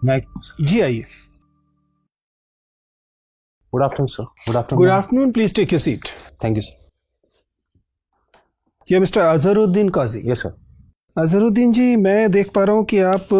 मैं जी आइए। Good afternoon sir. Good afternoon, please take your seat. Thank you sir. ये mister Azharuddin Kazi. Yes sir. Azharuddin ji, मैं देख पा रहा हूँ कि आप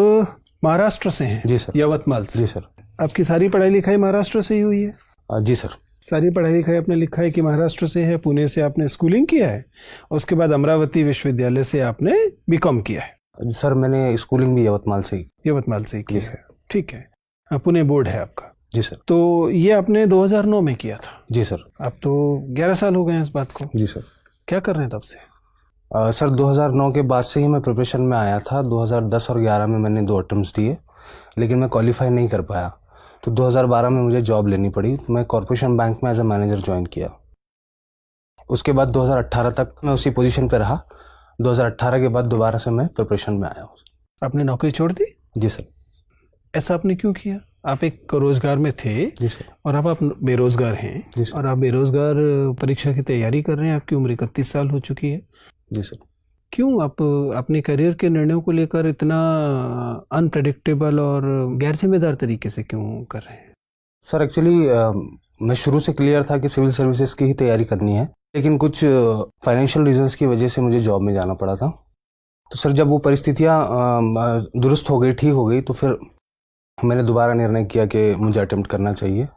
महाराष्ट्र से हैं। जी सर। यवतमाल से। जी सर। आपकी सारी पढ़ाई लिखाई महाराष्ट्र से ही हुई है? जी सर। सारी पढ़ाई लिखाई आपने लिखा है कि महाराष्ट्र से है। पुणे से आपने स्कूलिंग किया है, उसके बाद अमरावती विश्वविद्यालय से आपने बीकॉम किया है। सर मैंने स्कूलिंग भी यवतमाल से ही। यवतमाल से ही की है, ठीक है। पुणे बोर्ड है आपका? जी सर। तो ये आपने 2009 में किया था? जी सर। अब तो 11 साल हो गए हैं इस बात को। जी सर। क्या कर रहे हैं तब से? सर 2009 के बाद से ही मैं प्रिपरेशन में आया था। 2010 और 11 में मैंने 2 अटेम्प्ट्स दिए, लेकिन मैं क्वालिफाई नहीं कर पाया। तो 2012 में मुझे जॉब लेनी पड़ी। मैं कॉर्पोरेशन बैंक में एज ए मैनेजर ज्वाइन किया। उसके बाद 2018 तक मैं उसी पोजीशन पे रहा। 2018 के बाद दोबारा से मैं प्रिपरेशन में आया हूँ। आपने नौकरी छोड़ दी? जी सर। ऐसा आपने क्यों किया? आप एक रोजगार में थे। जी सर। और अब आप बेरोजगार हैं। जी सर। और आप बेरोजगार परीक्षा की तैयारी कर रहे हैं। आपकी उम्र 31 साल हो चुकी है। जी सर। क्यों आप अपने करियर के निर्णयों को लेकर इतना अनप्रेडिक्टेबल और गैर जिम्मेदार तरीके से क्यों कर रहे हैं? सर एक्चुअली मैं शुरू से क्लियर था कि सिविल सर्विसेज की ही तैयारी करनी है, लेकिन कुछ फाइनेंशियल रीजंस की वजह से मुझे जॉब में जाना पड़ा था। तो सर जब वो परिस्थितियाँ दुरुस्त हो गई, ठीक हो गई, तो फिर मैंने दोबारा निर्णय किया कि मुझे अटेम्प्ट करना चाहिए।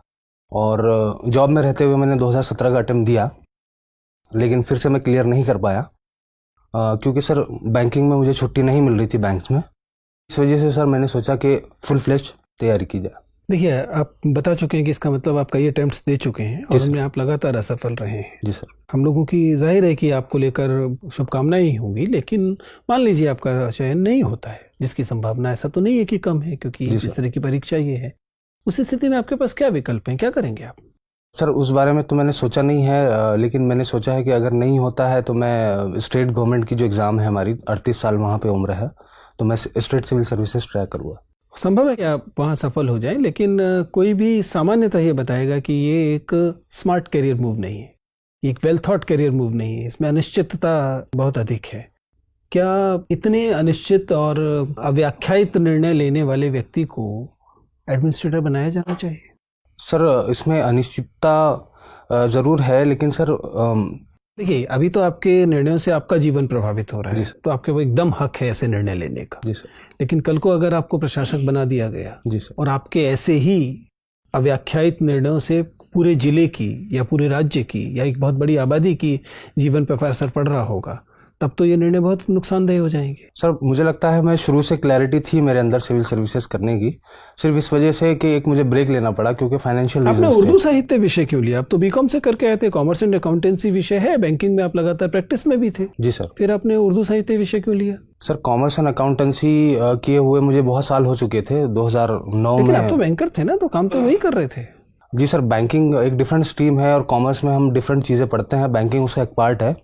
और जॉब में रहते हुए मैंने 2017 का अटेम्प्ट दिया, लेकिन फिर से मैं क्लियर नहीं कर पाया क्योंकि सर बैंकिंग में मुझे छुट्टी नहीं मिल रही थी बैंक्स में। इस वजह से सर मैंने सोचा कि फुल फ्लेज तैयारी की जाए। देखिए, आप बता चुके हैं कि इसका मतलब आप कई अटेम्प्ट्स दे चुके हैं और उनमें आप लगातार असफल रहे हैं। जी सर। हम लोगों की जाहिर है कि आपको लेकर शुभकामनाएं ही होंगी, लेकिन मान लीजिए आपका चयन नहीं होता है, जिसकी संभावना ऐसा तो नहीं है कि कम है, क्योंकि इस तरह की परीक्षा ये है। उस स्थिति में आपके पास क्या विकल्प हैं? क्या करेंगे आप? सर उस बारे में तो मैंने सोचा नहीं है, लेकिन मैंने सोचा है कि अगर नहीं होता है तो मैं स्टेट गवर्नमेंट की जो एग्ज़ाम है, हमारी 38 साल वहाँ पे उम्र है, तो मैं स्टेट सिविल सर्विसेज ट्राई करूँगा। संभव है कि आप वहाँ सफल हो जाएं, लेकिन कोई भी सामान्यतः ये बताएगा कि ये एक स्मार्ट करियर मूव नहीं है, एक वेल थॉट करियर मूव नहीं है। इसमें अनिश्चितता बहुत अधिक है। क्या इतने अनिश्चित और अव्याख्यायित निर्णय लेने वाले व्यक्ति को एडमिनिस्ट्रेटर बनाया जाना चाहिए? सर इसमें अनिश्चितता ज़रूर है, लेकिन सर देखिए, अभी तो आपके निर्णयों से आपका जीवन प्रभावित हो रहा है, तो आपके वो एकदम हक है ऐसे निर्णय लेने का। जी सर। लेकिन कल को अगर आपको प्रशासक बना दिया गया, जी सर, और आपके ऐसे ही अव्याख्यायित निर्णयों से पूरे जिले की या पूरे राज्य की या एक बहुत बड़ी आबादी की जीवन पर असर पड़ रहा होगा, तब तो ये निर्णय बहुत नुकसानदेह हो जाएंगे। सर मुझे लगता है मैं शुरू से क्लैरिटी थी मेरे अंदर सिविल सर्विसेज करने की, सिर्फ इस वजह से कि एक मुझे ब्रेक लेना पड़ा क्योंकि फाइनेंशियल रीजंस थे। आपने उर्दू साहित्य विषय क्यों लिया? आप तो बीकॉम से करके आए थे, कॉमर्स एंड अकाउंटेंसी विषय है, बैंकिंग में आप लगातार प्रैक्टिस में भी थे। जी सर। फिर आपने उर्दू साहित्य विषय क्यों लिया? सर कॉमर्स एंड अकाउंटेंसी किए हुए मुझे बहुत साल हो चुके थे। 2009 में। आप तो बैंकर थे ना, तो काम तो वही कर रहे थे। जी सर, बैंकिंग एक डिफरेंट स्ट्रीम है और कॉमर्स में हम डिफरेंट चीज़ें पढ़ते हैं, बैंकिंग उसका एक पार्ट है।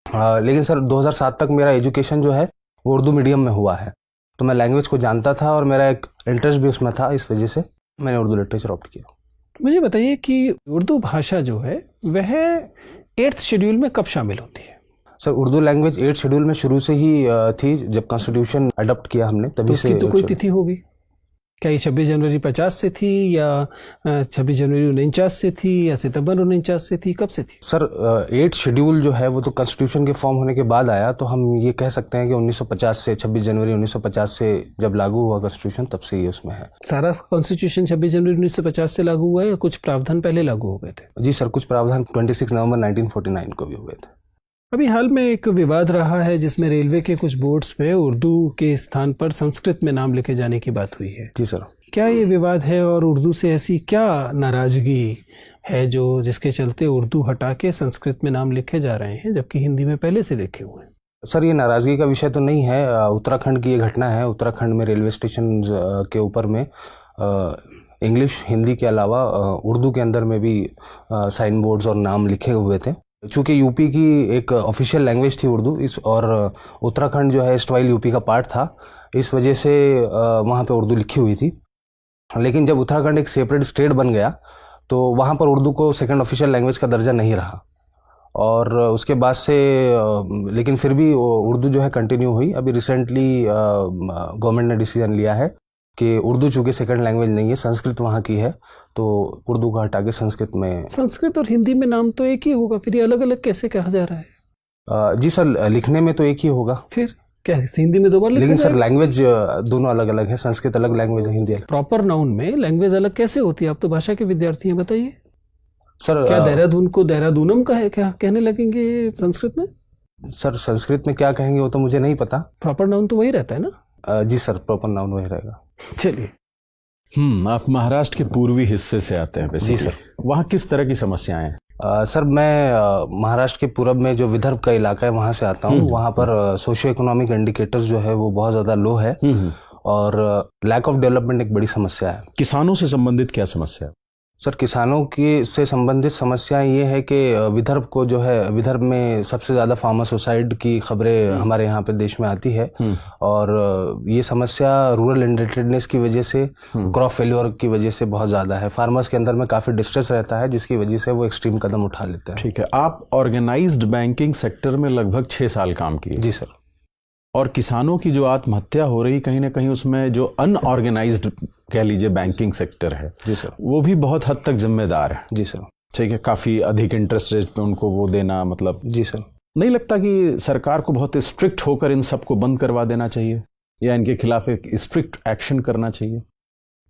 लेकिन सर 2007 तक मेरा एजुकेशन जो है वो उर्दू मीडियम में हुआ है, तो मैं लैंग्वेज को जानता था और मेरा एक इंटरेस्ट भी उसमें था। इस वजह से मैंने उर्दू लिटरेचर ऑप्ट किया। मुझे बताइए कि उर्दू भाषा जो है वह 8th शेड्यूल में कब शामिल होती है? Sir Urdu language 8th schedule में शुरू से ही थी। जब कॉन्स्टिट्यूशन अडॉप्ट किया हमने तभी से। तो कोई तिथि होगी क्या? ये 26 जनवरी 50 से थी, या 26 जनवरी 49 से थी, या सितंबर 49 से थी? कब से थी? सर 8th शेड्यूल जो है वो तो कॉन्स्टिट्यूशन के फॉर्म होने के बाद आया, तो हम ये कह सकते हैं कि 1950 से, 26 जनवरी 1950 से जब लागू हुआ कॉन्स्टिट्यूशन, तब से ही उसमें है। सारा कॉन्स्टिट्यूशन 26 जनवरी 1950 से लागू हुआ है या कुछ प्रावधान पहले लागू हो गए थे? जी सर, कुछ प्रावधान 26 नवंबर 1949 को भी हुए थे। अभी हाल में एक विवाद रहा है जिसमें रेलवे के कुछ बोर्ड्स पे उर्दू के स्थान पर संस्कृत में नाम लिखे जाने की बात हुई है। जी सर। क्या ये विवाद है और उर्दू से ऐसी क्या नाराजगी है जिसके चलते उर्दू हटा के संस्कृत में नाम लिखे जा रहे हैं, जबकि हिंदी में पहले से लिखे हुए हैं? सर ये नाराज़गी का विषय तो नहीं है, उत्तराखंड की ये घटना है। उत्तराखंड में रेलवे स्टेशन के ऊपर में इंग्लिश, हिंदी के अलावा उर्दू के अंदर में भी साइन बोर्ड्स और नाम लिखे हुए थे। चूँकि यूपी की एक ऑफिशियल लैंग्वेज थी उर्दू, और उत्तराखंड जो है स्टवाइल यूपी का पार्ट था, इस वजह से वहाँ पे उर्दू लिखी हुई थी। लेकिन जब उत्तराखंड एक सेपरेट स्टेट बन गया तो वहाँ पर उर्दू को सेकंड ऑफिशियल लैंग्वेज का दर्जा नहीं रहा, और उसके बाद से लेकिन फिर भी उर्दू जो है कंटिन्यू हुई। अभी रिसेंटली गवर्नमेंट ने डिसीजन लिया है कि उर्दू चूँकि सेकंड लैंग्वेज नहीं है, संस्कृत वहाँ की है, तो उर्दू का हटा के संस्कृत में। संस्कृत और हिंदी में नाम तो एक ही होगा, फिर ये अलग अलग कैसे कहा जा रहा है? जी सर, लिखने में तो एक ही होगा। फिर क्या हिंदी में 2 बार लिखा लेकिन सर जाएगा? लैंग्वेज दोनों अलग अलग है, संस्कृत अलग लैंग्वेज है, हिंदी अलग। प्रॉपर नाउन में लैंग्वेज अलग कैसे होती है? आप तो भाषा के विद्यार्थी हैं, बताइए। सर क्या देहरादून को देहरादूनम का है क्या कहने लगेंगे संस्कृत में? सर संस्कृत में क्या कहेंगे वो तो मुझे नहीं पता। प्रॉपर नाउन तो वही रहता है ना? जी सर, प्रॉपर नाउन वही रहेगा। चलिए। आप महाराष्ट्र के पूर्वी हिस्से से आते हैं जी सर। वहाँ किस तरह की समस्याएं हैं? सर मैं महाराष्ट्र के पूरब में जो विदर्भ का इलाका है वहाँ से आता हूँ। वहाँ पर सोशियो इकोनॉमिक इंडिकेटर्स जो है वो बहुत ज़्यादा लो है और लैक ऑफ डेवलपमेंट एक बड़ी समस्या है। किसानों से संबंधित क्या समस्या है? सर किसानों की से संबंधित समस्याएं ये है कि विदर्भ को जो है, विदर्भ में सबसे ज़्यादा फार्मर सुसाइड की खबरें हमारे यहाँ पे देश में आती है और ये समस्या रूरल इंडेंटेडनेस की वजह से, क्रॉप फेल्योर की वजह से बहुत ज़्यादा है। फार्मर्स के अंदर में काफ़ी डिस्ट्रेस रहता है जिसकी वजह से वो एक्सट्रीम कदम उठा लेते हैं। ठीक है, आप ऑर्गेनाइज्ड बैंकिंग सेक्टर में लगभग 6 साल काम किए। जी सर। और किसानों की जो आत्महत्या हो रही कहीं ना कहीं उसमें जो अनऑर्गेनाइज्ड कह लीजिए बैंकिंग सेक्टर है, जी सर, वो भी बहुत हद तक जिम्मेदार है। जी सर। ठीक है, काफ़ी अधिक इंटरेस्ट रेट पे उनको वो देना, मतलब जी सर। नहीं लगता कि सरकार को बहुत स्ट्रिक्ट होकर इन सबको बंद करवा देना चाहिए या इनके खिलाफ एक स्ट्रिक्ट एक्शन करना चाहिए?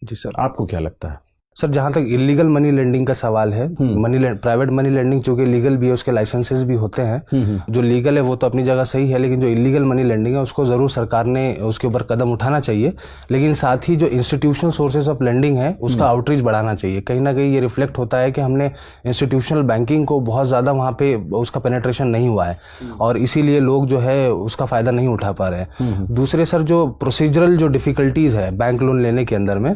जी सर। आपको क्या लगता है? सर जहाँ तक इलीगल मनी लेंडिंग का सवाल है, प्राइवेट मनी लेंडिंग जो कि लीगल भी है, उसके लाइसेंसेस भी होते हैं। जो लीगल है वो तो अपनी जगह सही है, लेकिन जो इलीगल मनी लेंडिंग है उसको ज़रूर सरकार ने उसके ऊपर कदम उठाना चाहिए। लेकिन साथ ही जो इंस्टीट्यूशनल सोर्सेज ऑफ लेंडिंग है उसका आउटरीच बढ़ाना चाहिए। कहीं ना कहीं ये रिफ्लेक्ट होता है कि हमने इंस्टीट्यूशनल बैंकिंग को बहुत ज़्यादा वहाँ पे उसका पेनेट्रेशन नहीं हुआ है और इसीलिए लोग जो है उसका फ़ायदा नहीं उठा पा रहे हैं। दूसरे सर जो प्रोसीजरल जो डिफ़िकल्टीज़ है बैंक लोन लेने के अंदर में,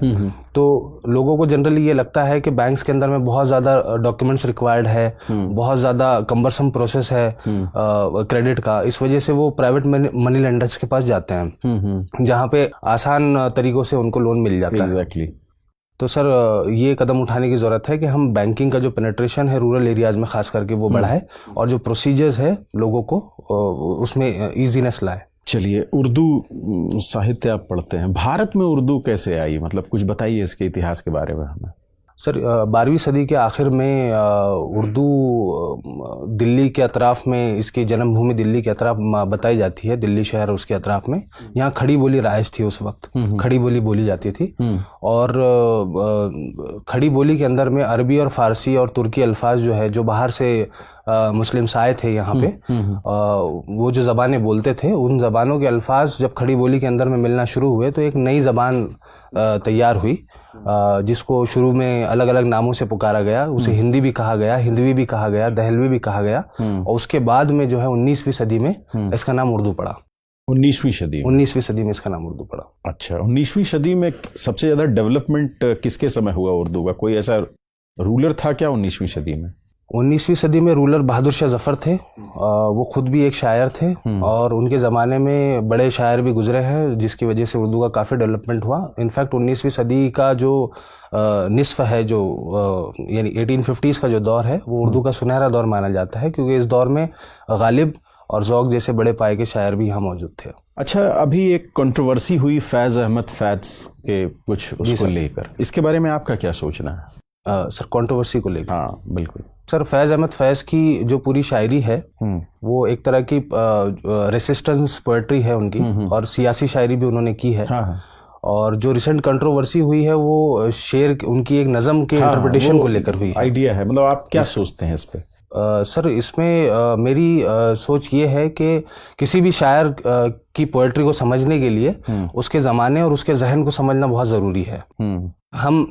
तो लोगों को जनरली ये लगता है कि बैंक्स के अंदर में बहुत ज़्यादा डॉक्यूमेंट्स रिक्वायर्ड है, बहुत ज़्यादा कम्बरसम प्रोसेस है क्रेडिट का। इस वजह से वो प्राइवेट मनी लेंडर्स के पास जाते हैं जहाँ पे आसान तरीकों से उनको लोन मिल जाता है। एग्जैक्टली। तो सर ये कदम उठाने की ज़रूरत है कि हम बैंकिंग का जो पेनेट्रेशन है रूरल एरियाज़ में खास करके वो बढ़ाए और जो प्रोसीजर्स है लोगों को उसमें ईजीनेस लाए। चलिए, उर्दू साहित्य आप पढ़ते हैं, भारत में उर्दू कैसे आई, मतलब कुछ बताइए इसके इतिहास के बारे में हमें। सर 12वीं सदी के आखिर में उर्दू दिल्ली के अतराफ़ में, इसकी जन्मभूमि दिल्ली के अतराफ़ बताई जाती है, दिल्ली शहर उसके अतराफ़ में। यहाँ खड़ी बोली राइज थी उस वक्त, खड़ी बोली बोली जाती थी और खड़ी बोली के अंदर में अरबी और फ़ारसी और तुर्की अल्फाज जो है, जो बाहर से मुस्लिम्स आए थे यहाँ पे, वो जो ज़बानें बोलते थे उन ज़बानों के अल्फाज जब खड़ी बोली के अंदर में मिलना शुरू हुए तो एक नई ज़बान तैयार हुई जिसको शुरू में अलग अलग नामों से पुकारा गया। उसे हिंदी भी कहा गया, हिंदवी भी कहा गया, दहलवी भी कहा गया और उसके बाद में जो है 19वीं सदी में इसका नाम उर्दू पड़ा। 19वीं सदी में? 19वीं सदी में इसका नाम उर्दू पड़ा। अच्छा, 19वीं सदी में सबसे ज़्यादा डेवलपमेंट किसके समय हुआ उर्दू का? कोई ऐसा रूलर था क्या 19वीं सदी में? 19वीं सदी में रूलर बहादुर शाह जफर थे। वो खुद भी एक शायर थे और उनके ज़माने में बड़े शायर भी गुजरे हैं जिसकी वजह से उर्दू का काफ़ी डेवलपमेंट हुआ। इनफैक्ट 19वीं सदी का जो निस्फ है, जो यानी 1850s का जो दौर है, वो उर्दू का सुनहरा दौर माना जाता है क्योंकि इस दौर में गालिब और ज़ौक़ जैसे बड़े पाए के शायर भी यहाँ मौजूद थे। अच्छा, अभी एक कंट्रोवर्सी हुई फैज़ अहमद फैज़ के कुछ उसको लेकर, इसके बारे में आपका क्या सोचना है? सर कंट्रोवर्सी को लेकर? हाँ बिल्कुल सर, फैज़ अहमद फैज़ की जो पूरी शायरी है वो एक तरह की रेसिस्टेंस पोएट्री है उनकी और सियासी शायरी भी उन्होंने की है। हाँ। और जो रिसेंट कंट्रोवर्सी हुई है वो शेर उनकी एक नज़म के इंटरप्रिटेशन को लेकर हुई है। आइडिया है, मतलब आप क्या सोचते हैं इस पे? सर इसमें मेरी सोच ये है कि किसी भी शायर की पोएट्री को समझने के लिए उसके ज़माने और उसके जहन को समझना बहुत ज़रूरी है। हम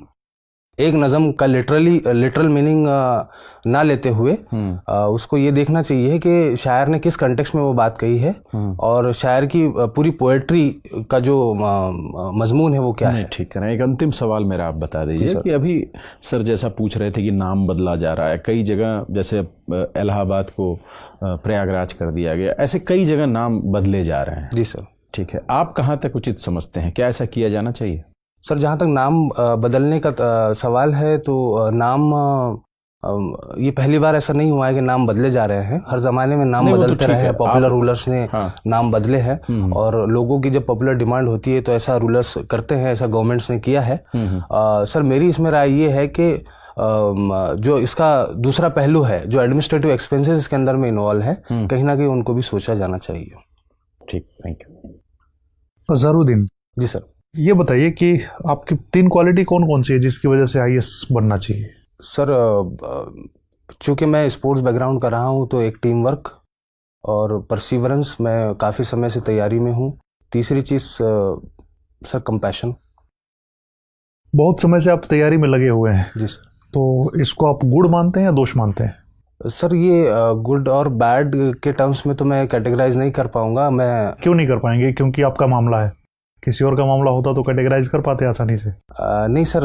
एक नज़म का लिटरल मीनिंग ना लेते हुए उसको ये देखना चाहिए कि शायर ने किस कंटेक्स्ट में वो बात कही है और शायर की पूरी पोएट्री का जो मजमून है वो क्या है। ठीक है, एक अंतिम सवाल मेरा आप बता दीजिए कि अभी सर जैसा पूछ रहे थे कि नाम बदला जा रहा है कई जगह, जैसे इलाहाबाद को प्रयागराज कर दिया गया, ऐसे कई जगह नाम बदले जा रहे हैं। जी सर। ठीक है, आप कहाँ तक उचित समझते हैं, क्या ऐसा किया जाना चाहिए? सर जहाँ तक नाम बदलने का सवाल है तो नाम ये पहली बार ऐसा नहीं हुआ है कि नाम बदले जा रहे हैं, हर जमाने में नाम नहीं, वो तो बदलते ठीक रहे है। हैं, पॉपुलर रूलर्स ने नाम बदले हैं और लोगों की जब पॉपुलर डिमांड होती है तो ऐसा रूलर्स करते हैं, ऐसा गवर्नमेंट्स ने किया है। सर मेरी इसमें राय ये है कि जो इसका दूसरा पहलू है, जो एडमिनिस्ट्रेटिव एक्सपेंसेस इसके अंदर में इन्वॉल्व है, कहीं ना कहीं उनको भी सोचा जाना चाहिए। ठीक, thank you. Azharuddin ji sir. ये बताइए कि आपकी 3 क्वालिटी कौन कौन सी है जिसकी वजह से आईएएस बनना चाहिए? सर चूँकि मैं स्पोर्ट्स बैकग्राउंड कर रहा हूँ तो एक टीम वर्क और परसिवरेंस, मैं काफ़ी समय से तैयारी में हूँ। तीसरी चीज़ सर कंपैशन। बहुत समय से आप तैयारी में लगे हुए हैं, जी सर। तो इसको आप गुण मानते हैं या दोष मानते हैं? सर ये गुड और बैड के टर्म्स में तो मैं कैटेगराइज नहीं कर पाऊंगा। मैं क्यों नहीं कर पाएंगे? क्योंकि आपका मामला है, किसी और का मामला होता तो कैटेगराइज कर पाते आसानी से। नहीं सर,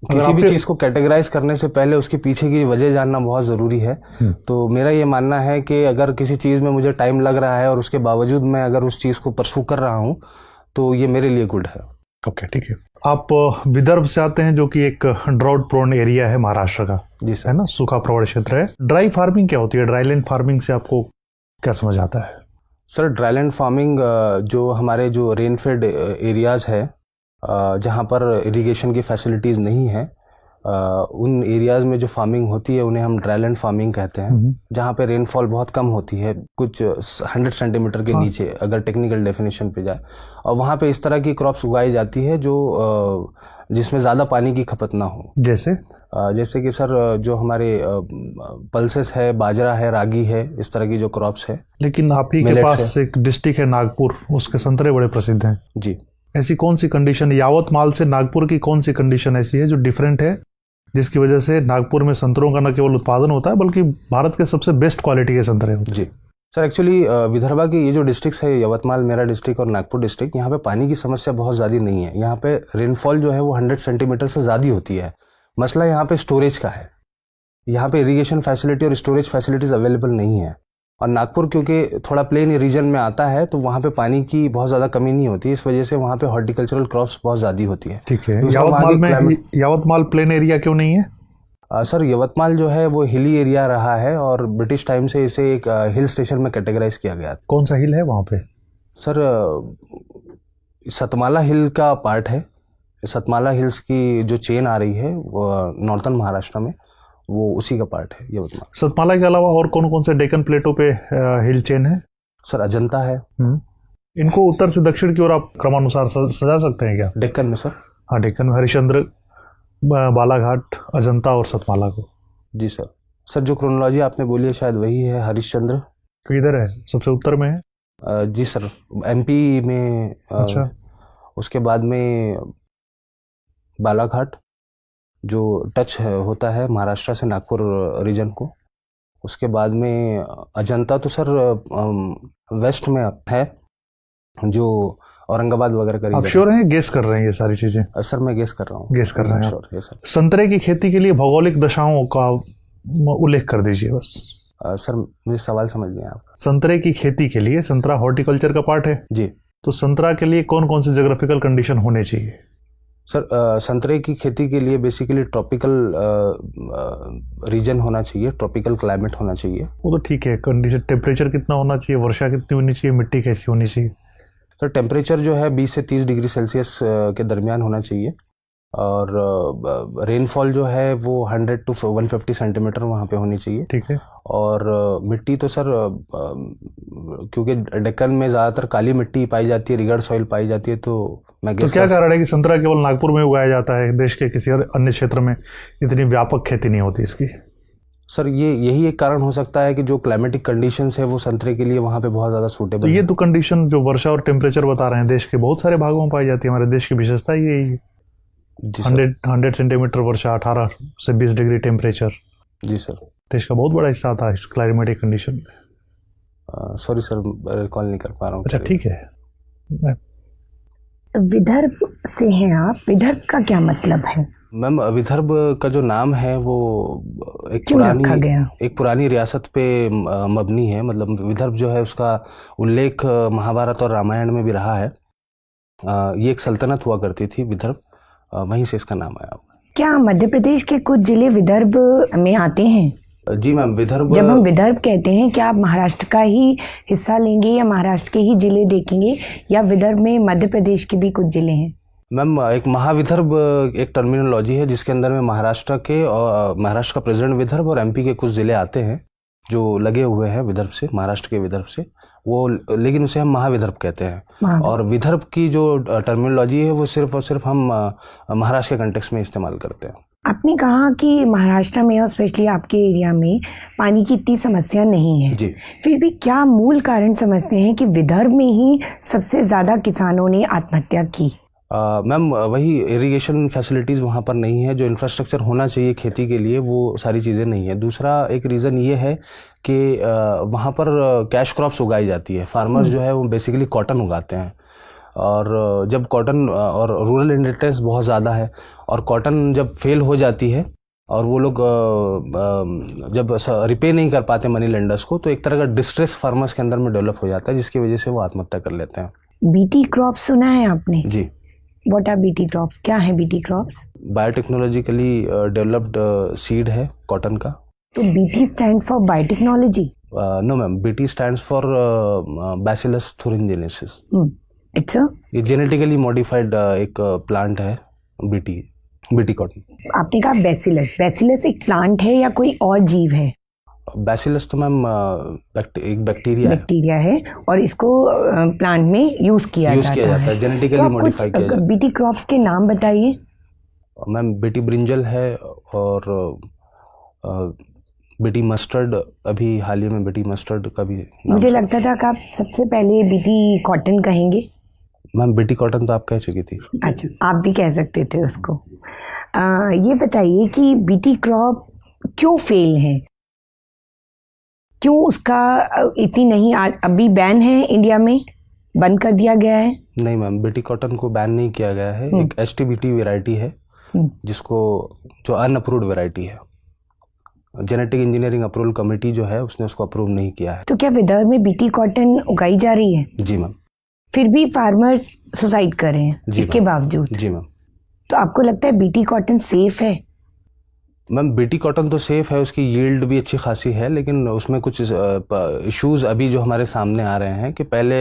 किसी भी चीज़ को कैटेगराइज करने से पहले उसके पीछे की वजह जानना बहुत ज़रूरी है। तो मेरा ये मानना है कि अगर किसी चीज़ में मुझे टाइम लग रहा है और उसके बावजूद मैं अगर उस चीज़ को परसू कर रहा हूँ तो ये मेरे लिए गुड है। ओके, ठीक है। आप विदर्भ से आते हैं जो कि एक ड्राउट प्रोन एरिया है महाराष्ट्र का। जी सर। है ना, सूखा प्रवण क्षेत्र है। ड्राई फार्मिंग क्या होती है? ड्राईलैंड फार्मिंग से आपको क्या समझ आता है? सर ड्राईलैंड फार्मिंग जो हमारे जो रेनफेड एरियाज है, जहाँ पर इरिगेशन की फैसिलिटीज़ नहीं है, उन एरियाज में जो फार्मिंग होती है उन्हें हम ड्राईलैंड फार्मिंग कहते हैं। जहाँ पे रेनफॉल बहुत कम होती है, कुछ 100 सेंटीमीटर के नीचे अगर टेक्निकल डेफिनेशन पे जाए, और वहाँ पे इस तरह की क्रॉप्स उगाई जाती है जो जिसमें ज़्यादा पानी की खपत ना हो। जैसे कि सर जो हमारे पल्सेस है, बाजरा है, रागी है, इस तरह की जो क्रॉप्स है। लेकिन आप ही के पास एक डिस्ट्रिक्ट है नागपुर, उसके संतरे बड़े प्रसिद्ध हैं। जी। ऐसी कौन सी कंडीशन, यावतमाल से नागपुर की कौन सी कंडीशन ऐसी है जो डिफरेंट है, जिसकी वजह से नागपुर में संतरों का न केवल उत्पादन होता है बल्कि भारत के सबसे बेस्ट क्वालिटी के संतरे होते हैं? जी सर, एक्चुअली विदर्भा की ये जो डिस्ट्रिक्ट है, यवतमाल मेरा डिस्ट्रिक्ट और नागपुर डिस्ट्रिक्ट, यहाँ पे पानी की समस्या बहुत ज़्यादा नहीं है। यहाँ पे रेनफॉल जो है वो 100 सेंटीमीटर से ज़्यादा होती है। मसला यहाँ पे स्टोरेज का है। यहाँ पे इरिगेशन फैसिलिटी और स्टोरेज फैसिलिटीज़ अवेलेबल नहीं है। और नागपुर क्योंकि थोड़ा प्लेन रीजन में आता है तो वहाँ पे पानी की बहुत ज़्यादा कमी नहीं होती, इस वजह से वहाँ पे हॉर्टिकल्चरल क्रॉप्स बहुत ज़्यादा होती है। ठीक है। यावतमाल प्लेन एरिया क्यों नहीं है? सर यवतमाल जो है वो हिली एरिया रहा है और ब्रिटिश टाइम से इसे एक हिल स्टेशन में कैटेगराइज किया गया। कौन सा हिल है वहाँ पे? सर सतमाला हिल का पार्ट है। सतमाला हिल्स की जो चेन आ रही है वो नॉर्थन महाराष्ट्र में, वो उसी का पार्ट है यवतमाल। सतमाला के अलावा और कौन कौन से डेक्कन प्लेटों पे हिल चेन है? सर अजंता है। इनको उत्तर से दक्षिण की ओर आप क्रमानुसार सजा सकते हैं क्या? डेक्कन में सर? हाँ, डेक्कन में हरिश्चंद्र, बालाघाट, अजंता और सतमाला को। जी सर। सर जो क्रोनोलॉजी आपने बोली है शायद वही है। हरिश्चंद्र किधर है? सबसे उत्तर में है। जी सर, एमपी में। अच्छा। उसके बाद में बालाघाट जो टच होता है महाराष्ट्र से नागपुर रीजन को। उसके बाद में अजंता तो सर वेस्ट में है, जो औरंगाबाद वगैरह करीब। आप श्योर हैं? गेस कर रहे हैं ये सारी चीजें? सर मैं गेस कर रहा हूँ। गेस कर रहे हैं श्योर है सर। संतरे की खेती के लिए भौगोलिक दशाओं का उल्लेख कर दीजिए बस। सर मुझे सवाल समझ नहीं आया आपका। संतरे की खेती के लिए, संतरा हॉर्टिकल्चर का पार्ट है जी, तो संतरा के लिए कौन कौन से ज्योग्राफिकल कंडीशन होने चाहिए? सर संतरे की खेती के लिए बेसिकली ट्रॉपिकल रीजन होना चाहिए, ट्रॉपिकल क्लाइमेट होना चाहिए। वो तो ठीक है, कंडीशन टेम्परेचर कितना होना चाहिए, वर्षा कितनी होनी चाहिए, मिट्टी कैसी होनी चाहिए? सर टेम्परेचर जो है 20 से 30 डिग्री सेल्सियस के दरमियान होना चाहिए और रेनफॉल जो है वो 100 to 150 सेंटीमीटर वहाँ पे होनी चाहिए। ठीक है। और मिट्टी तो सर क्योंकि डेक्कन में ज़्यादातर काली मिट्टी पाई जाती है, रिगर्ड सॉइल पाई जाती है, तो मैं तो क्या कारण है कि संतरा केवल नागपुर में उगाया जाता है, देश के किसी अन्य क्षेत्र में इतनी व्यापक खेती नहीं होती इसकी? सर यही एक कारण हो सकता है कि जो क्लाइमेटिक कंडीशंस है वो संतरे के लिए वहाँ पे बहुत ज़्यादा सूटेबल। तो ये तो कंडीशन जो वर्षा और टेम्परेचर बता रहे हैं देश के बहुत सारे भागों में पाई जाती है। हमारे देश की विशेषता यही है। 100 सेंटीमीटर वर्षा, 18 से 20 डिग्री टेम्परेचर। जी सर। देश का बहुत बड़ा हिस्सा था इस क्लाइमेटिक कंडीशन में। सॉरी सर, रिकॉल नहीं कर पा रहा हूँ। अच्छा ठीक है। विदर्भ से हैं आप, विदर्भ का क्या मतलब है? मैम विदर्भ का जो नाम है वो एक पुरानी रियासत पे मबनी है। मतलब विदर्भ जो है उसका उल्लेख महाभारत और रामायण में भी रहा है। ये एक सल्तनत हुआ करती थी विदर्भ, वहीं से इसका नाम आया। क्या मध्य प्रदेश के कुछ जिले विदर्भ में आते हैं? जी मैम, विदर्भ जब हम विदर्भ कहते हैं, क्या आप महाराष्ट्र का ही हिस्सा लेंगे या महाराष्ट्र के ही जिले देखेंगे, या विदर्भ में मध्य प्रदेश के भी कुछ जिले हैं? मैम, एक महाविदर्भ एक टर्मिनोलॉजी है जिसके अंदर में महाराष्ट्र के और महाराष्ट्र का प्रेसिडेंट विदर्भ और एमपी के कुछ ज़िले आते हैं जो लगे हुए हैं विदर्भ से, महाराष्ट्र के विदर्भ से वो, लेकिन उसे हम महाविदर्भ कहते हैं। और विदर्भ की जो टर्मिनोलॉजी है वो सिर्फ और सिर्फ हम महाराष्ट्र के कंटेक्स्ट में इस्तेमाल करते हैं। आपने कहा कि महाराष्ट्र में और स्पेशली आपके एरिया में पानी की इतनी समस्या नहीं है जी। फिर भी क्या मूल कारण समझते हैं कि विदर्भ में ही सबसे ज़्यादा किसानों ने आत्महत्या की? मैम, वही इरिगेशन फैसिलिटीज़ वहाँ पर नहीं है, जो इंफ्रास्ट्रक्चर होना चाहिए खेती के लिए वो सारी चीज़ें नहीं है। दूसरा एक रीज़न ये है कि वहाँ पर कैश क्रॉप्स उगाई जाती है। फार्मर्स जो है वो बेसिकली कॉटन उगाते हैं, और जब कॉटन और रूरल इंडिपेंडेंस बहुत ज़्यादा है, और कॉटन जब फेल हो जाती है और वो लोग जब रिपे नहीं कर पाते मनी लेंडर्स को, तो एक तरह का डिस्ट्रेस फार्मर्स के अंदर में डेवलप हो जाता है, जिसकी वजह से वो आत्महत्या कर लेते हैं। बीटी क्रॉप सुना है आपने? जी। What are BT crops? क्या है BT crops? Biotechnologically developed seed है कॉटन का। तो BT stand for biotechnology? No ma'am, BT stands for Bacillus thuringiensis। It's a, ये जेनेटिकली मॉडिफाइड एक प्लांट है, बीटी कॉटन। आपने कहा बैसिलस। बैसिलस एक प्लांट है या कोई और जीव है? बैसिलस तो मैम एक बैक्टीरिया है और इसको प्लांट में यूज किया जाता है, जेनेटिकली मॉडिफाई किया जाता है। बीटी क्रॉप्स के नाम बताइए। मैम, बीटी ब्रिंजल है और बीटी मस्टर्ड, अभी हाल ही में बीटी मस्टर्ड का भी नाम मुझे लगता था कि आप सबसे पहले बीटी कॉटन कहेंगे। मैम, बीटी कॉटन तो आप कह चुकी थी। अच्छा, आप भी कह सकते थे उसको। ये बताइए कि बीटी क्रॉप क्यों फेल है, क्यों उसका इतनी नहीं, अभी बैन है इंडिया में, बंद कर दिया गया है? नहीं मैम, बीटी कॉटन को बैन नहीं किया गया है। एक एसटीबीटी वैरायटी है जिसको, जो अनअप्रूव्ड वैरायटी है, जेनेटिक इंजीनियरिंग अप्रूवल कमेटी जो है उसने उसको अप्रूव नहीं किया है। तो क्या विदर्भ में बीटी कॉटन उगाई जा रही है? जी मैम। फिर भी फार्मर्स सुसाइड कर रहे हैं इसके बावजूद? जी मैम। तो आपको लगता है बीटी कॉटन सेफ है? मैम, बीटी कॉटन तो सेफ है, उसकी यील्ड भी अच्छी खासी है, लेकिन उसमें कुछ इश्यूज अभी जो हमारे सामने आ रहे हैं कि पहले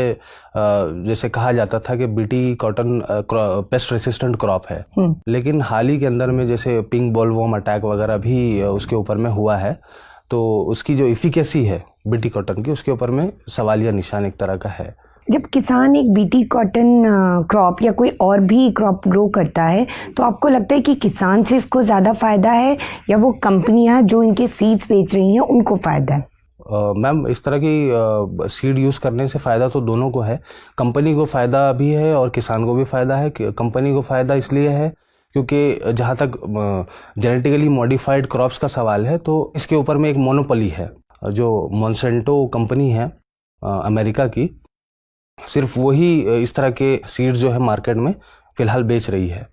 जैसे कहा जाता था कि BT cotton paste resistant crop है, लेकिन हाल ही के अंदर में जैसे पिंक बॉलवर्म अटैक वगैरह भी उसके ऊपर में हुआ है, तो उसकी जो इफिकेसी है बीटी कॉटन की, उसके ऊपर में सवालिया निशान एक तरह का है। जब किसान एक बीटी कॉटन क्रॉप या कोई और भी क्रॉप ग्रो करता है, तो आपको लगता है कि किसान से इसको ज़्यादा फ़ायदा है या वो कंपनियां जो इनके सीड्स बेच रही हैं उनको फ़ायदा है? मैम, इस तरह की सीड यूज़ करने से फ़ायदा तो दोनों को है। कंपनी को फ़ायदा भी है और किसान को भी फ़ायदा है। कंपनी को फ़ायदा इसलिए है क्योंकि जहाँ तक जेनेटिकली मॉडिफाइड क्रॉप्स का सवाल है, तो इसके ऊपर में एक मोनोपोली है, जो मॉन्सेंटो कंपनी है अमेरिका की, सिर्फ वही इस तरह के सीड्स जो है मार्केट में फ़िलहाल बेच रही है।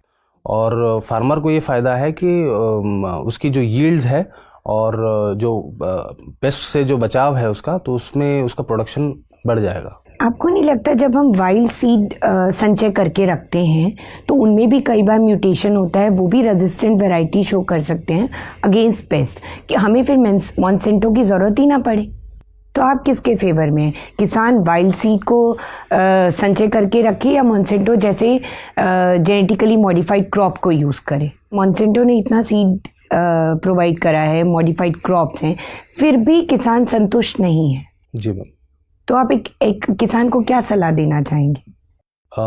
और फार्मर को ये फ़ायदा है कि उसकी जो यील्ड्स है और जो पेस्ट से जो बचाव है उसका, तो उसमें उसका प्रोडक्शन बढ़ जाएगा। आपको नहीं लगता जब हम वाइल्ड सीड संचय करके रखते हैं तो उनमें भी कई बार म्यूटेशन होता है, वो भी रेजिस्टेंट वैरायटी शो कर सकते हैं अगेंस्ट पेस्ट, कि हमें फिर मॉन्सेंटो की ज़रूरत ही ना पड़े? तो आप किसके फेवर में हैं? किसान वाइल्ड सीड को संचय करके रखे या मॉन्सेंटो जैसे जेनेटिकली मॉडिफाइड क्रॉप को यूज़ करे? मॉन्सेंटो ने इतना सीड प्रोवाइड करा है, मॉडिफाइड क्रॉप्स हैं, फिर भी किसान संतुष्ट नहीं है। जी मैम। तो आप एक किसान को क्या सलाह देना चाहेंगे?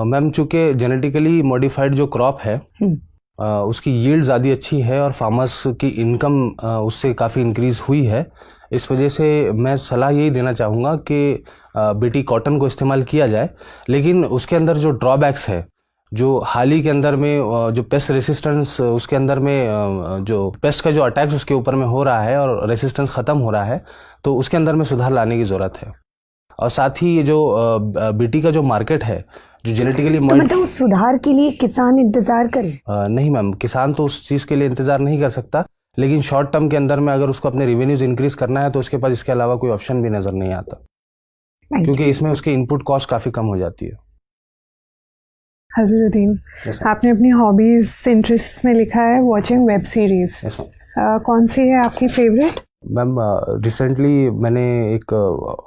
मैम, चूँकि जेनेटिकली मॉडिफाइड जो क्रॉप है उसकी यील्ड ज़्यादा अच्छी है और फार्मर्स की इनकम उससे काफ़ी इंक्रीज़ हुई है, इस वजह से मैं सलाह यही देना चाहूँगा कि बीटी कॉटन को इस्तेमाल किया जाए, लेकिन उसके अंदर जो ड्रॉबैक्स है, जो हाल ही के अंदर में जो पेस्ट रेसिस्टेंस उसके अंदर में जो पेस्ट का जो अटैक्स उसके ऊपर में हो रहा है और रेसिस्टेंस ख़त्म हो रहा है, तो उसके अंदर में सुधार लाने की ज़रूरत है। और साथ ही ये जो बीटी का जो मार्केट है, जो जेनेटिकली मतलब सुधार के लिए किसान इंतज़ार करे? नहीं मैम, किसान तो उस चीज़ के लिए इंतज़ार नहीं कर सकता, लेकिन शॉर्ट टर्म के अंदर में अगर उसको अपने रेवेन्यूज इंक्रीज करना है तो उसके पास इसके अलावा कोई ऑप्शन भी नज़र नहीं आता, क्योंकि इसमें उसकी इनपुट कॉस्ट काफ़ी कम हो जाती है। हजरुद्दीन, Yes, आपने अपनी हॉबीज इंटरेस्ट में लिखा है watching web series. Yes, ma'am. कौन सी है आपकी फेवरेट? मैम रिसेंटली मैंने एक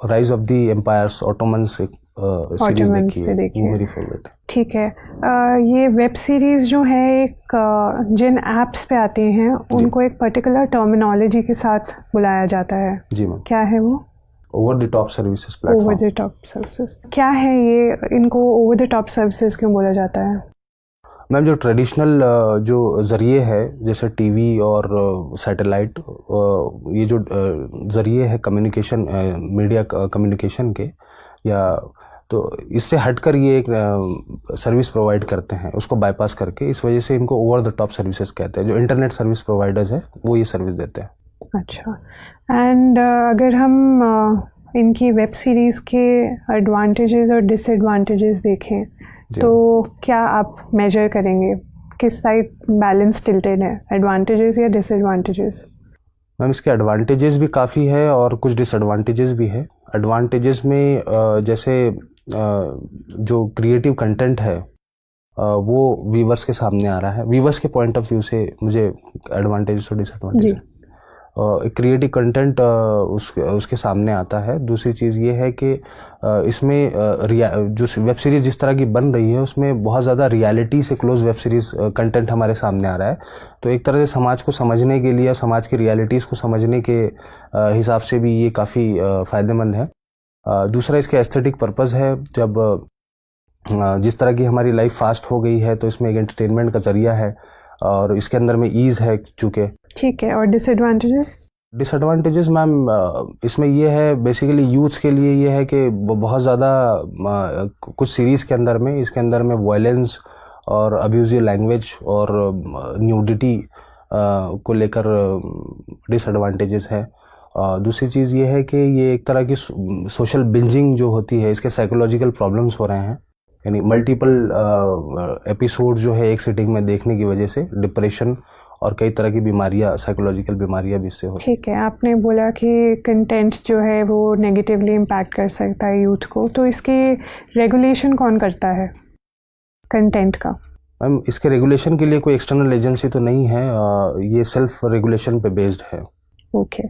rise of the empires Ottomans एक सीरीज Ottomans देखी पे है, देखी वो है। मेरी फेवरेट है। ठीक है। ये वेब सीरीज जो है एक जिन एप्स पे आती हैं उनको एक पर्टिकुलर टर्मिनोलॉजी के साथ बुलाया जाता है, जी मैम, क्या है वो? Over the top services over platform. The top services. क्या है ये, इनको ओवर द टॉप सर्विसेज क्यों बोला जाता है? मैम जो ट्रेडिशनल जो ज़रिए है जैसे टीवी और सैटेलाइट, ये जो ज़रिए है कम्युनिकेशन, मीडिया कम्युनिकेशन के, या तो इससे हटकर ये एक सर्विस प्रोवाइड करते हैं उसको बाईपास करके, इस वजह से इनको ओवर द टॉप सर्विसेज कहते हैं। जो इंटरनेट सर्विस प्रोवाइडर्स है वो ये सर्विस देते हैं। अच्छा। एंड अगर हम इनकी वेब सीरीज़ के एडवांटेजेस और डिसएडवांटेजेस देखें तो क्या आप मेजर करेंगे, किस साइड बैलेंस टिल्टेड है, एडवांटेजेस या डिसएडवांटेजेस? मैम इसके एडवांटेजेस भी काफ़ी है और कुछ डिसएडवांटेजेस भी है। एडवांटेजेस में जैसे जो क्रिएटिव कंटेंट है वो व्यूवर्स के सामने आ रहा है। व्यूवर्स के पॉइंट ऑफ व्यू से मुझे एडवांटेजेस और डिसएडवांटेज, क्रिएटिव कंटेंट उसके सामने आता है। दूसरी चीज़ ये है कि इसमें जो वेब सीरीज़ जिस तरह की बन रही है उसमें बहुत ज़्यादा रियलिटी से क्लोज वेब सीरीज़ कंटेंट हमारे सामने आ रहा है, तो एक तरह से समाज को समझने के लिए, समाज की रियलिटीज़ को समझने के हिसाब से भी ये काफ़ी फ़ायदेमंद है। दूसरा इसके एस्थेटिक पर्पज़ है। जब जिस तरह की हमारी लाइफ फास्ट हो गई है तो इसमें एक एंटरटेनमेंट का ज़रिया है और इसके अंदर में ईज़ है चूँकि। ठीक है। और डिसएडवांटेजेस? डिसएडवांटेजेस मैम इसमें ये है, बेसिकली यूथ्स के लिए ये है कि बहुत ज़्यादा कुछ सीरीज़ के अंदर में, इसके अंदर में वायलेंस और अब्यूजिव लैंग्वेज और न्यूडिटी को लेकर डिसएडवांटेजेस है। दूसरी चीज़ ये है कि ये एक तरह की सोशल बिंजिंग जो होती है, इसके साइकोलॉजिकल प्रॉब्लम्स हो रहे हैं, यानी मल्टीपल एपिसोड जो है एक सिटिंग में देखने की वजह से डिप्रेशन और कई तरह की बीमारियां, साइकोलॉजिकल बीमारियां भी इससे होती हैं। ठीक है। आपने बोला कि कंटेंट जो है वो नेगेटिवली इम्पैक्ट कर सकता है यूथ को, तो इसके रेगुलेशन कौन करता है कंटेंट का? मैम इसके रेगुलेशन के लिए कोई एक्सटर्नल एजेंसी तो नहीं है, ये सेल्फ रेगुलेशन पे बेस्ड है। ओके।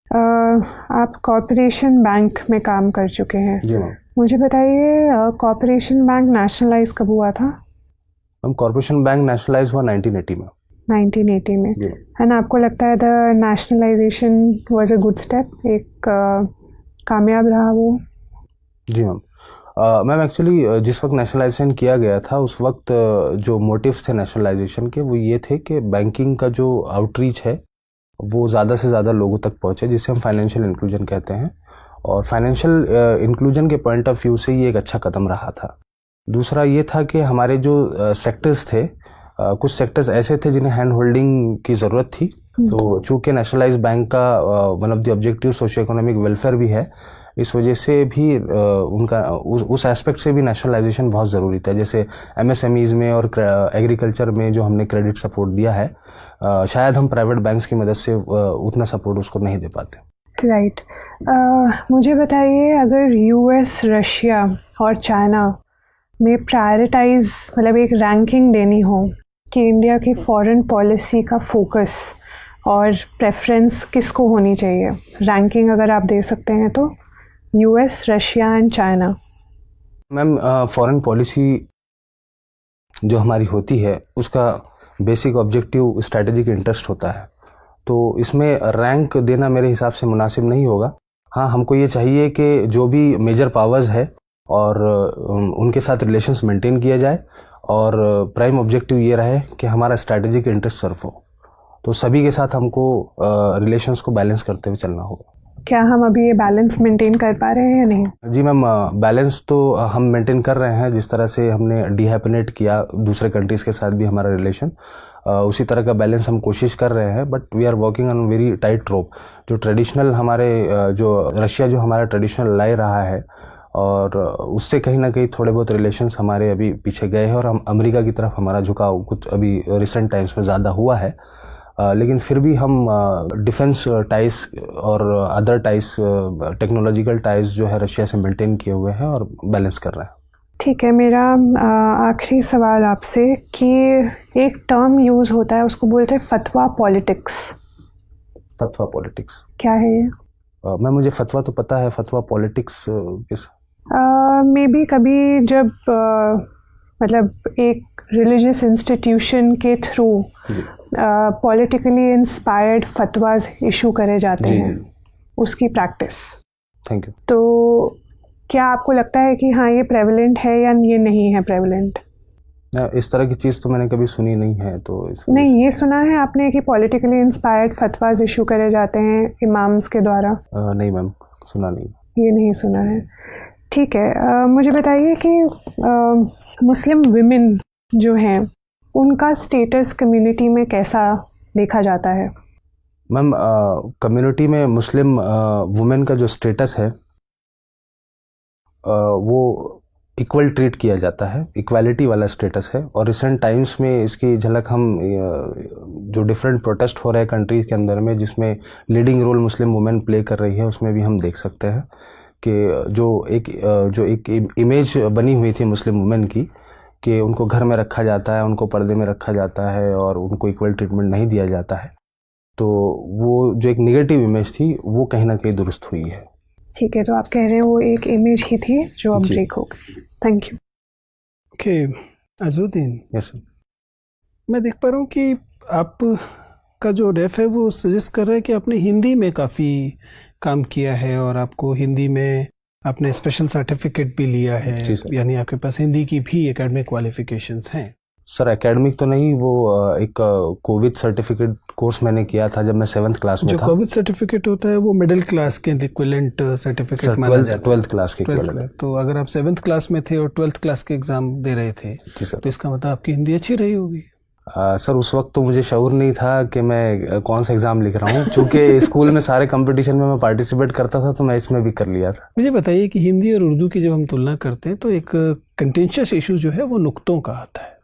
आप कॉर्पोरेशन बैंक में काम कर चुके हैं। जी मैम। मुझे बताइए कॉर्पोरेशन बैंक नेशनलाइज कब हुआ था? मैम कॉर्पोरेशन बैंक नेशनलाइज हुआ 1980 में। 1980 में। जी। एंड आपको लगता है the nationalisation was a good step, एक कामयाब रहा वो? जी मैम। मैम एक्चुअली जिस वक्त नेशनलाइजेशन किया गया था उस वक्त जो मोटिव्स थे नेशनलाइजेशन के वो ये थे कि बैंकिंग का जो आउटरीच है वो ज़्यादा से ज़्यादा लोगों तक पहुँचे, जिसे हम फाइनेंशियल इंक्लूजन कहते हैं। और फाइनेंशियल इंक्लूजन के पॉइंट ऑफ व्यू से ये एक अच्छा कदम रहा था। दूसरा ये था कि हमारे जो सेक्टर्स थे, कुछ सेक्टर्स ऐसे थे जिन्हें हैंड होल्डिंग की ज़रूरत थी, तो चूँकि नेशनलाइज बैंक का one of the objective socio economic welfare भी है, इस वजह से भी उनका उस एस्पेक्ट से भी नेशनलाइजेशन बहुत ज़रूरी था। जैसे एमएसएमईज़ में और एग्रीकल्चर में जो हमने क्रेडिट सपोर्ट दिया है, शायद हम प्राइवेट बैंक्स की मदद से उतना सपोर्ट उसको नहीं दे पाते। राइट। मुझे बताइए अगर यूएस, रशिया और चाइना में प्रायोरिटाइज, मतलब एक रैंकिंग देनी हो कि इंडिया की फॉरेन पॉलिसी का फोकस और प्रेफरेंस किसको होनी चाहिए, रैंकिंग अगर आप दे सकते हैं तो, US, Russia and China. Ma'am foreign policy जो हमारी होती है उसका बेसिक ऑब्जेक्टिव स्ट्रैटेजिक इंटरेस्ट होता है, तो इसमें रैंक देना मेरे हिसाब से मुनासिब नहीं होगा। हाँ, हमको ये चाहिए कि जो भी मेजर पावर्स है और उनके साथ रिलेशंस मेंटेन किया जाए और प्राइम ऑब्जेक्टिव ये रहे कि हमारा स्ट्रैटेजिक इंटरेस्ट सर्व हो, तो सभी के साथ हमको रिलेशंस को बैलेंस करते हुए चलना होगा। क्या हम अभी ये बैलेंस मेंटेन कर पा रहे हैं या नहीं? जी मैम, बैलेंस तो हम मेंटेन कर रहे हैं। जिस तरह से हमने डीहैपनेट किया दूसरे कंट्रीज़ के साथ भी हमारा रिलेशन, उसी तरह का बैलेंस हम कोशिश कर रहे हैं, but we are working on very tight rope. जो ट्रेडिशनल हमारे जो रशिया जो हमारा ट्रेडिशनल लाई रहा है और उससे कहीं ना कहीं थोड़े बहुत रिलेशंस हमारे अभी पीछे गए हैं और हम अमेरिका की तरफ हमारा झुकाव कुछ अभी रिसेंट टाइम्स में ज़्यादा हुआ है, लेकिन फिर भी हम डिफेंस टाइज और अदर टाइज, टेक्नोलॉजिकल टाइज जो है रशिया से मेंटेन किए हुए हैं और बैलेंस कर रहे हैं। ठीक है, मेरा आखिरी सवाल आपसे कि एक टर्म यूज़ होता है, उसको बोलते हैं फतवा पॉलिटिक्स। फतवा पॉलिटिक्स क्या है ये? मैम मुझे फतवा तो पता है, फतवा पॉलिटिक्स किस? मे बी कभी जब मतलब एक रिलीजियस इंस्टीट्यूशन के थ्रू पॉलिटिकली इंस्पायर्ड फतवाज इशू करे जाते हैं, उसकी प्रैक्टिस। Thank you. तो क्या आपको लगता है कि हाँ ये प्रेवलेंट है या ये नहीं है प्रेवलेंट? इस तरह की चीज़ तो मैंने कभी सुनी नहीं है, तो नहीं, ये सुना है आपने कि पॉलिटिकली इंस्पायर्ड फतवाज इशू करे जाते हैं इमाम्स के द्वारा? नहीं मैम, सुना नहीं। ये नहीं सुना है। ठीक है, मुझे बताइए कि मुस्लिम विमेन जो हैं उनका स्टेटस कम्युनिटी में कैसा देखा जाता है? मैम कम्युनिटी में मुस्लिम वुमेन का जो स्टेटस है वो इक्वल ट्रीट किया जाता है, इक्वालिटी वाला स्टेटस है। और रिसेंट टाइम्स में इसकी झलक हम जो डिफरेंट प्रोटेस्ट हो रहे हैं कंट्रीज के अंदर में, जिसमें leading role Muslim women play कर रही है, उसमें भी हम देख सकते हैं कि जो एक इमेज बनी हुई थी मुस्लिम वुमेन की कि उनको घर में रखा जाता है, उनको पर्दे में रखा जाता है और उनको इक्वल ट्रीटमेंट नहीं दिया जाता है, तो वो जो एक निगेटिव इमेज थी वो कहीं ना कहीं दुरुस्त हुई है। ठीक है, तो आप कह रहे हैं वो एक इमेज ही थी जो अब ब्रेक हो गई। Thank you. Okay Azharuddin, yes sir. मैं देख पा रहा हूँ कि आप का जो रेफ है वो सजेस्ट कर रहा है कि आपने हिंदी में काफ़ी काम किया है और आपको हिंदी में आपने स्पेशल सर्टिफिकेट भी लिया है, यानी आपके पास हिंदी की भी एकेडमिक क्वालिफिकेशंस हैं। सर एकेडमिक तो नहीं, वो एक कोविड सर्टिफिकेट कोर्स मैंने किया था जब मैं 7th क्लास में जो था। कोविड सर्टिफिकेट होता है वो मिडिल क्लास के इक्विवेलेंट सर्टिफिकेट माना जाता है। 12th क्लास के इक्विवेलेंट। तो अगर आप 7th क्लास में थे और 12th क्लास के एग्जाम दे रहे थे जी सर, तो इसका मतलब आपकी हिंदी अच्छी रही होगी। सर उस वक्त तो मुझे शऊर नहीं था कि मैं कौन सा एग्ज़ाम लिख रहा हूँ, चूँकि स्कूल में सारे कंपटीशन में मैं पार्टिसिपेट करता था तो मैं इसमें भी कर लिया था। मुझे बताइए कि हिंदी और उर्दू की जब हम तुलना करते हैं तो एक कंटेंशियस इशू जो है वो नुक्तों का आता है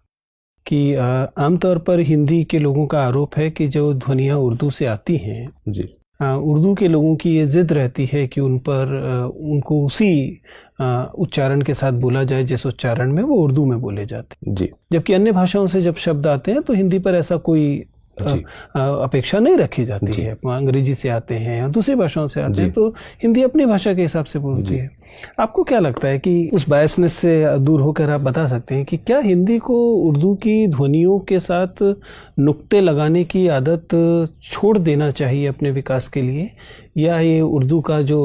कि आमतौर पर हिंदी के लोगों का आरोप है कि जो ध्वनियाँ उर्दू से आती हैं जी, उर्दू के लोगों की ये ज़िद रहती है कि उनको उसी उच्चारण के साथ बोला जाए जिस उच्चारण में वो उर्दू में बोले जाते हैं। जी, जबकि अन्य भाषाओं से जब शब्द आते हैं तो हिंदी पर ऐसा कोई अपेक्षा नहीं रखी जाती है। अंग्रेजी से आते हैं या दूसरी भाषाओं से आते हैं तो हिंदी अपनी भाषा के हिसाब से बोलती है। आपको क्या लगता है कि उस बायसनेस से दूर होकर आप बता सकते हैं कि क्या हिंदी को उर्दू की ध्वनियों के साथ नुक्ते लगाने की आदत छोड़ देना चाहिए अपने विकास के लिए, या ये उर्दू का जो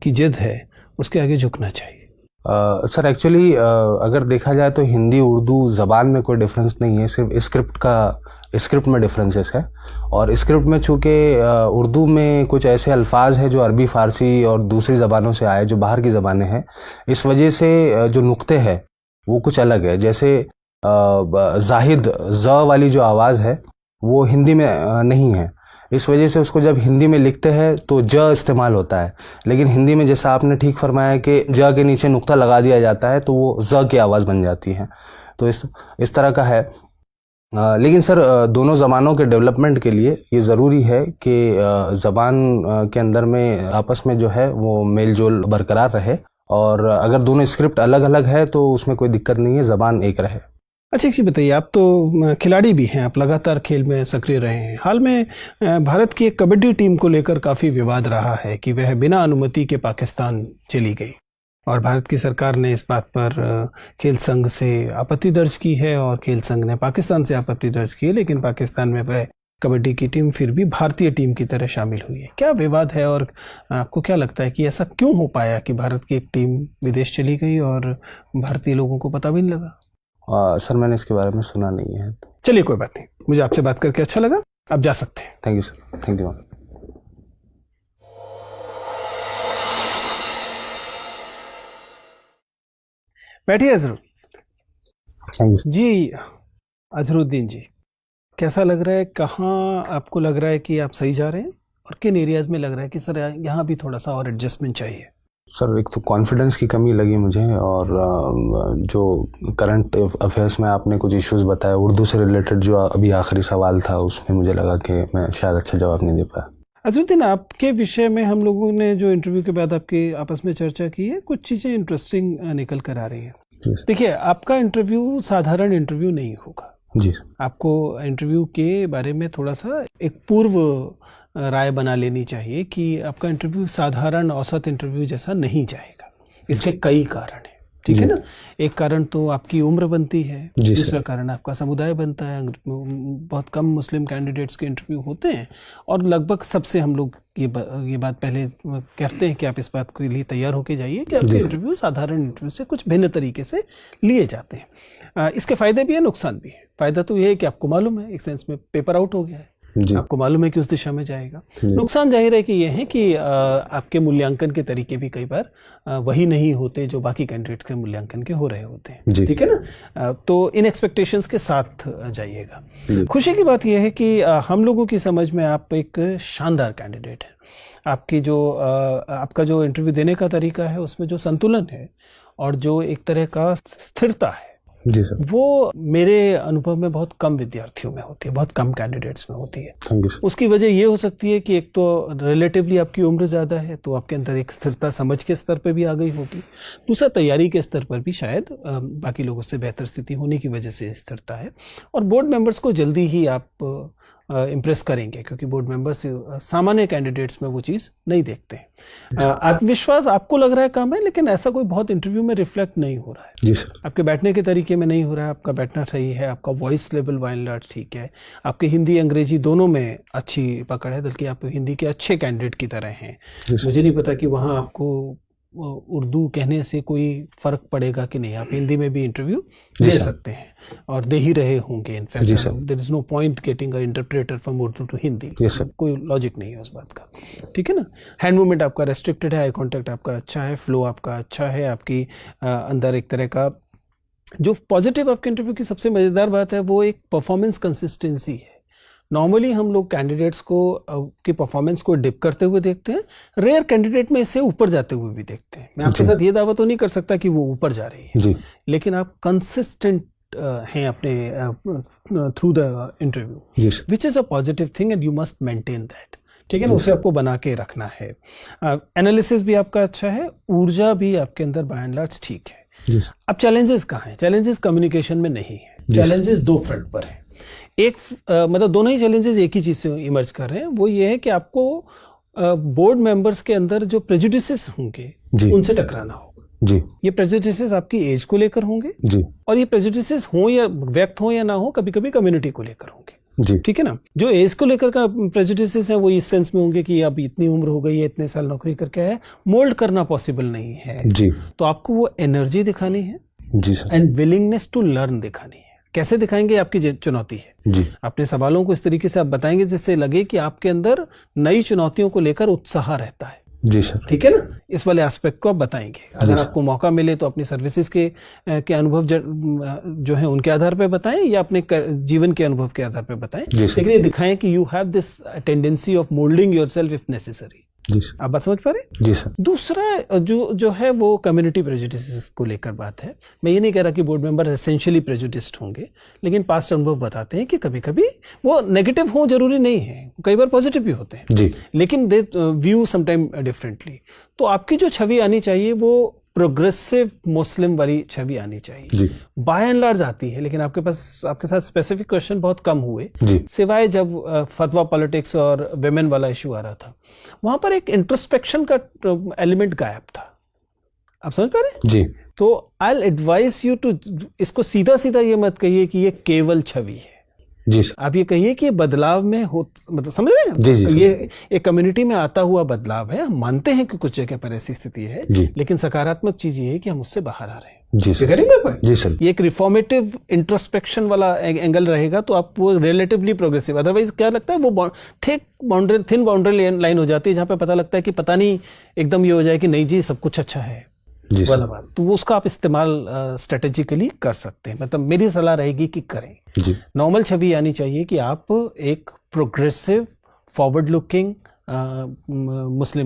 की जिद है उसके आगे झुकना चाहिए? सर एक्चुअली अगर देखा जाए तो हिंदी उर्दू ज़बान में कोई डिफरेंस नहीं है, सिर्फ स्क्रिप्ट में डिफरेंसेस है। और स्क्रिप्ट में चूँकि उर्दू में कुछ ऐसे अल्फाज हैं जो अरबी, फ़ारसी और दूसरी ज़बानों से आए, जो बाहर की ज़बानें हैं, इस वजह से जो नुक्ते हैं वो कुछ अलग है। जैसे जाहिद ज़ वाली जो आवाज़ है वो हिंदी में नहीं है, इस वजह से उसको जब हिंदी में लिखते हैं तो ज इस्तेमाल होता है, लेकिन हिंदी में जैसा आपने ठीक फरमाया कि ज के नीचे नुक्ता लगा दिया जाता है तो वो ज की आवाज़ बन जाती है। तो इस तरह का है। लेकिन सर दोनों ज़बानों के डेवलपमेंट के लिए ये ज़रूरी है कि ज़बान के अंदर में आपस में जो है वो मेल जोल बरकरार रहे, और अगर दोनों स्क्रिप्ट अलग अलग है तो उसमें कोई दिक्कत नहीं है, ज़बान एक रहे। अच्छा, एक चीज़ बताइए, आप तो खिलाड़ी भी हैं, आप लगातार खेल में सक्रिय रहे हैं। हाल में भारत की एक कबड्डी टीम को लेकर काफ़ी विवाद रहा है कि वह बिना अनुमति के पाकिस्तान चली गई, और भारत की सरकार ने इस बात पर खेल संघ से आपत्ति दर्ज की है और खेल संघ ने पाकिस्तान से आपत्ति दर्ज की है, लेकिन पाकिस्तान में वह कबड्डी की टीम फिर भी भारतीय टीम की तरह शामिल हुई है। क्या विवाद है और आपको क्या लगता है कि ऐसा क्यों हो पाया कि भारत की एक टीम विदेश चली गई और भारतीय लोगों को पता भी नहीं लगा? सर मैंने इसके बारे में सुना नहीं है। चलिए कोई बात नहीं, मुझे आपसे बात करके अच्छा लगा, आप जा सकते हैं। Thank you sir, thank you. बैठिए अजहर। थैंक यू जी अजहरुद्दीन जी, कैसा लग रहा है, कहाँ आपको लग रहा है कि आप सही जा रहे हैं और किन एरियाज में लग रहा है कि सर यहाँ भी थोड़ा सा और एडजस्टमेंट चाहिए? सर एक तो कॉन्फिडेंस की कमी लगी मुझे, और जो करंट अफेयर्स में आपने कुछ इश्यूज बताया उर्दू से रिलेटेड, जो अभी आखिरी सवाल था उसमें मुझे लगा कि मैं शायद अच्छा जवाब नहीं दे पाया। अजहरुद्दीन, आपके विषय में हम लोगों ने जो इंटरव्यू के बाद आपके आपस में चर्चा की है, कुछ चीज़ें इंटरेस्टिंग निकल कर आ रही हैं। देखिए, आपका इंटरव्यू साधारण इंटरव्यू नहीं होगा जी। आपको इंटरव्यू के बारे में थोड़ा सा एक पूर्व राय बना लेनी चाहिए कि आपका इंटरव्यू साधारण औसत इंटरव्यू जैसा नहीं जाएगा। इसके कई कारण हैं, ठीक है ना। एक कारण तो आपकी उम्र बनती है, दूसरा कारण आपका समुदाय बनता है। बहुत कम मुस्लिम कैंडिडेट्स के इंटरव्यू होते हैं और लगभग सबसे हम लोग ये बात पहले कहते हैं कि आप इस बात के लिए तैयार होके जाइए कि आपके इंटरव्यू साधारण इंटरव्यू से कुछ भिन्न तरीके से लिए जाते हैं। इसके फायदे भी है, नुकसान भी है। फायदा तो ये है कि आपको मालूम है, एक सेंस में पेपर आउट हो गया है, आपको मालूम है कि उस दिशा में जाएगा। नुकसान जाहिर है कि ये है कि आपके मूल्यांकन के तरीके भी कई बार वही नहीं होते जो बाकी कैंडिडेट्स के मूल्यांकन के हो रहे होते हैं, ठीक है ना। तो इन एक्सपेक्टेशंस के साथ जाइएगा। खुशी की बात यह है कि हम लोगों की समझ में आप एक शानदार कैंडिडेट हैं। आपका जो इंटरव्यू देने का तरीका है उसमें जो संतुलन है और जो एक तरह का स्थिरता है, जी सर, वो मेरे अनुभव में बहुत कम विद्यार्थियों में होती है, बहुत कम कैंडिडेट्स में होती है। Thank you sir. उसकी वजह ये हो सकती है कि एक तो रिलेटिवली आपकी उम्र ज़्यादा है, तो आपके अंदर एक स्थिरता समझ के स्तर पे भी आ गई होगी। दूसरा, तैयारी के स्तर पर भी शायद बाकी लोगों से बेहतर स्थिति होने की वजह से स्थिरता है। और बोर्ड मेंबर्स को जल्दी ही आप इम्प्रेस करेंगे, क्योंकि बोर्ड मेंबर्स सामान्य कैंडिडेट्स में वो चीज़ नहीं देखते हैं। आत्मविश्वास आपको लग रहा है कम है, लेकिन ऐसा कोई बहुत इंटरव्यू में रिफ्लेक्ट नहीं हो रहा है। जी सर। आपके बैठने के तरीके में नहीं हो रहा है, आपका बैठना सही है, आपका voice level by and large ठीक है, आपके हिंदी अंग्रेजी दोनों में अच्छी पकड़ है, बल्कि आप हिंदी के अच्छे कैंडिडेट की तरह हैं। मुझे नहीं पता कि वहाँ आपको उर्दू कहने से कोई फ़र्क पड़ेगा कि नहीं। आप हिंदी में भी इंटरव्यू दे सकते हैं और दे ही रहे होंगे। In fact there is no point getting a interpreter from Urdu to Hindi, कोई लॉजिक नहीं है उस बात का, ठीक है ना। हैंड मूवमेंट आपका रेस्ट्रिक्टेड है, आई कॉन्टैक्ट आपका अच्छा है, फ्लो आपका अच्छा है, आपकी अंदर एक तरह का जो पॉजिटिव आपके इंटरव्यू की सबसे मज़ेदार बात है वो एक परफॉर्मेंस कंसिस्टेंसी है। नॉर्मली हम लोग कैंडिडेट्स को की परफॉर्मेंस को डिप करते हुए देखते हैं, रेयर कैंडिडेट में इससे ऊपर जाते हुए भी देखते हैं। मैं आपके साथ ये दावा तो नहीं कर सकता कि वो ऊपर जा रही है, लेकिन आप कंसिस्टेंट हैं अपने through the interview, which is a positive thing and you must maintain that, ठीक है ना। उसे आपको बना के रखना है। एनालिसिस भी आपका अच्छा है, ऊर्जा भी आपके अंदर बाय एंड लार्ज ठीक है। अब चैलेंजेस कहाँ हैं? चैलेंजेस कम्युनिकेशन में नहीं है, चैलेंजेस दो फ्रंट पर है। एक मतलब दोनों ही चैलेंजेस एक ही चीज़ से इमर्ज कर रहे हैं। वो ये है कि आपको बोर्ड मेंबर्स के अंदर जो प्रेजुडिसेस होंगे उनसे टकराना होगा। जी। ये प्रेजुडिसेस आपकी एज को लेकर होंगे जी, और ये प्रेजुडिसेस हों या व्यक्त हों या ना हो, कभी कभी कम्युनिटी को लेकर होंगे जी, ठीक है ना। जो एज को लेकर का प्रेजुडिसेस है वो इस सेंस में होंगे कि अब इतनी उम्र हो गई है, इतने साल नौकरी करके आया, मोल्ड करना पॉसिबल नहीं है जी। तो आपको वो एनर्जी दिखानी है जी sir, and willingness to learn दिखानी है। कैसे दिखाएंगे? आपकी चुनौती है जी। अपने सवालों को इस तरीके से आप बताएंगे जिससे लगे कि आपके अंदर नई चुनौतियों को लेकर उत्साह रहता है। जी सर, ठीक है ना। इस वाले एस्पेक्ट को आप बताएंगे। अगर आपको मौका मिले तो अपनी सर्विसेज के अनुभव जो है उनके आधार पर बताएं या अपने जीवन के अनुभव के आधार पर बताएं, लेकिन ये दिखाएं कि you have this tendency of moulding yourself if necessary. जी सर। आप बात समझ पा रहे हैं? जी सर। दूसरा जो है वो कम्युनिटी प्रेजुडिसेस को लेकर बात है। मैं ये नहीं कह रहा कि बोर्ड मेंबर एसेंशियली प्रेजुडिस्ड होंगे, लेकिन पास्ट अनुभव बताते हैं कि कभी कभी वो नेगेटिव हो जरूरी नहीं है, कई बार पॉजिटिव भी होते हैं जी, लेकिन दे व्यू समटाइम डिफरेंटली। तो आपकी जो छवि आनी चाहिए वो प्रोग्रेसिव मुस्लिम वाली छवि आनी चाहिए। जी, बाय एंड लार्ज आती है, लेकिन आपके साथ स्पेसिफिक क्वेश्चन बहुत कम हुए, जी, सिवाय जब फतवा पॉलिटिक्स और विमेन वाला इशू आ रहा था, वहां पर एक इंट्रोस्पेक्शन का एलिमेंट गायब था। आप समझ पा रहे हैं? जी। तो I will advise you to इसको सीधा सीधा ये मत कहिए कि ये केवल छवि है। जी सर। आप ये कहिए कि बदलाव में हो, मतलब समझ रहे हैं? जी, जी, ये एक कम्युनिटी में आता हुआ बदलाव है। हम मानते हैं कि कुछ जगह पर ऐसी स्थिति है, लेकिन सकारात्मक चीज ये है कि हम उससे बाहर आ रहे हैं। जी सर। जी सर। ये एक रिफॉर्मेटिव इंट्रोस्पेक्शन वाला एंगल रहेगा तो आप वो रिलेटिवली प्रोग्रेसिव। अदरवाइज क्या लगता है वो थिन बाउंड्री लाइन हो जाती है जहां पे पता लगता है कि पता नहीं एकदम ये हो जाए कि नहीं जी सब कुछ अच्छा है वाला बात। तो वो उसका आप इस्तेमाल स्ट्रेटेजिकली कर सकते हैं। मतलब मेरी सलाह रहेगी कि करें। जी। नॉर्मल छवि आनी चाहिए कि आप एक प्रोग्रेसिव फॉरवर्ड लुकिंग मुस्लिम